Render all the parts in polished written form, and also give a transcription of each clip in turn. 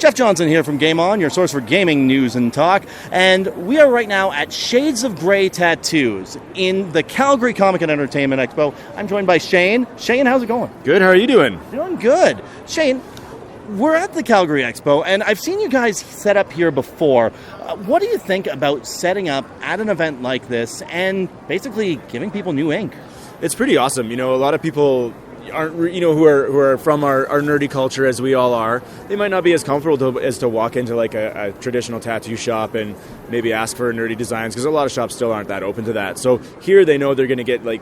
Jeff Johnson here from GameOn, your source for gaming news and talk. And we are right now at Shades of Grey Tattoos in the Calgary Comic and Entertainment Expo. I'm joined by Shane. Shane, how's it going? Good, how are you doing? Doing good. Shane, we're at the Calgary Expo, and I've seen you guys set up here before. What do you think about setting up at an event like this and basically giving people new ink? It's pretty awesome. You know, a lot of people aren't, who are from our nerdy culture, as we all are. They might not be as comfortable as to walk into like a traditional tattoo shop and maybe ask for nerdy designs, because a lot of shops still aren't that open to that. So here they know they're going to get you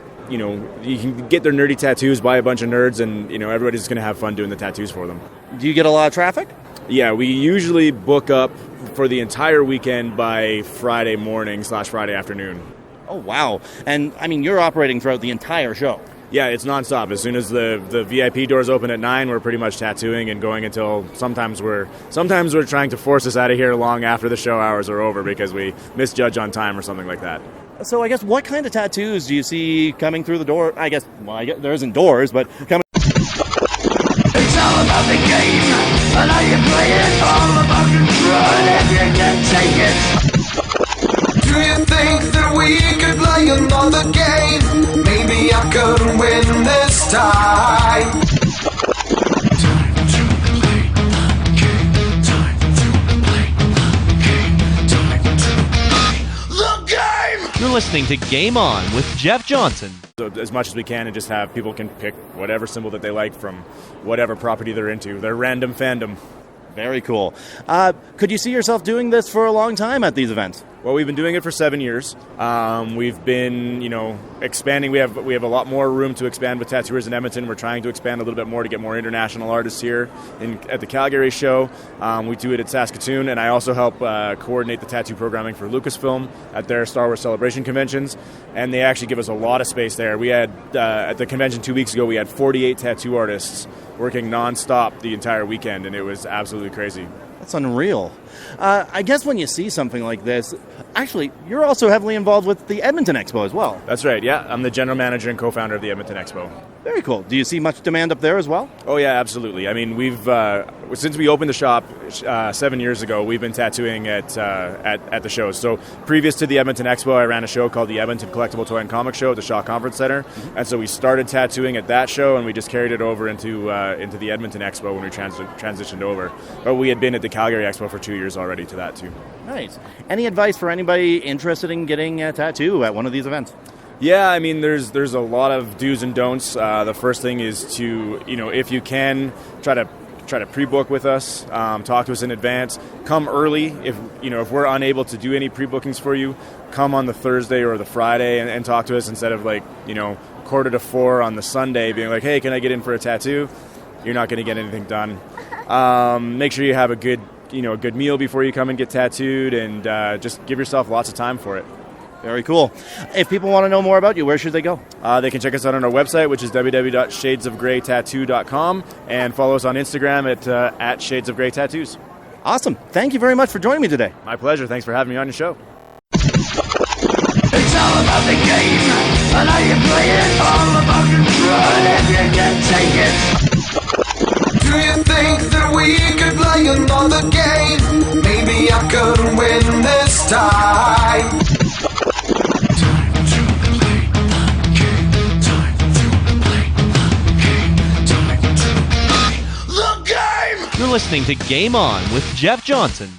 can get their nerdy tattoos by a bunch of nerds, and everybody's going to have fun doing the tattoos for them. Do you get a lot of traffic? Yeah, we usually book up for the entire weekend by Friday morning / Friday afternoon. Oh, wow. And, I mean, you're operating throughout the entire show. Yeah, it's nonstop. As soon as the VIP doors open at 9, we're pretty much tattooing and going until sometimes we're trying to force us out of here long after the show hours are over because we misjudge on time or something like that. So I guess what kind of tattoos do you see coming through the door? I guess there isn't doors, but coming. It's all about the game, and how you play it. All about control, if you can take it. Do you think that we could play another game? Maybe I could win this time. Time to play the game. Time to play the game. Time to play the game. You're listening to Game On with Jeff Johnson. So as much as we can, and just have people can pick whatever symbol that they like from whatever property they're into. Their random fandom. Very cool. Could you see yourself doing this for a long time at these events? Well, we've been doing it for 7 years. We've been, expanding. We have a lot more room to expand with tattooers in Edmonton. We're trying to expand a little bit more to get more international artists here at the Calgary show. We do it at Saskatoon, and I also help coordinate the tattoo programming for Lucasfilm at their Star Wars Celebration conventions. And they actually give us a lot of space there. We had, at the convention 2 weeks ago, we had 48 tattoo artists working nonstop the entire weekend, and it was absolutely crazy. That's unreal. I guess when you see something like this, actually, you're also heavily involved with the Edmonton Expo as well. That's right, yeah. I'm the general manager and co-founder of the Edmonton Expo. Very cool. Do you see much demand up there as well? Oh, yeah, absolutely. I mean, we've since we opened the shop 7 years ago, we've been tattooing at the shows. So previous to the Edmonton Expo, I ran a show called the Edmonton Collectible Toy and Comic Show at the Shaw Conference Center. Mm-hmm. And so we started tattooing at that show, and we just carried it over into the Edmonton Expo when we transitioned over. But we had been at the Calgary Expo for 2 years already to that, too. Nice. Any advice for anybody interested in getting a tattoo at one of these events? Yeah, I mean, there's a lot of do's and don'ts. The first thing is to, if you can, try to pre-book with us, talk to us in advance, come early. If we're unable to do any pre-bookings for you, come on the Thursday or the Friday and talk to us instead of 3:45 on the Sunday being like, hey, can I get in for a tattoo? You're not going to get anything done. Make sure you have a good meal before you come and get tattooed, and just give yourself lots of time for it. Very cool. If people want to know more about you, where should they go? They can check us out on our website, which is www.shadesofgraytattoo.com, and follow us on Instagram at Shades of Grey Tattoos. Awesome. Thank you very much for joining me today. My pleasure. Thanks for having me on your show. It's all about the game, and how you play it. All about control, if you can take it. Do you think that we could play another game? Maybe I could win this time. You're listening to Game On with Jeff Johnson.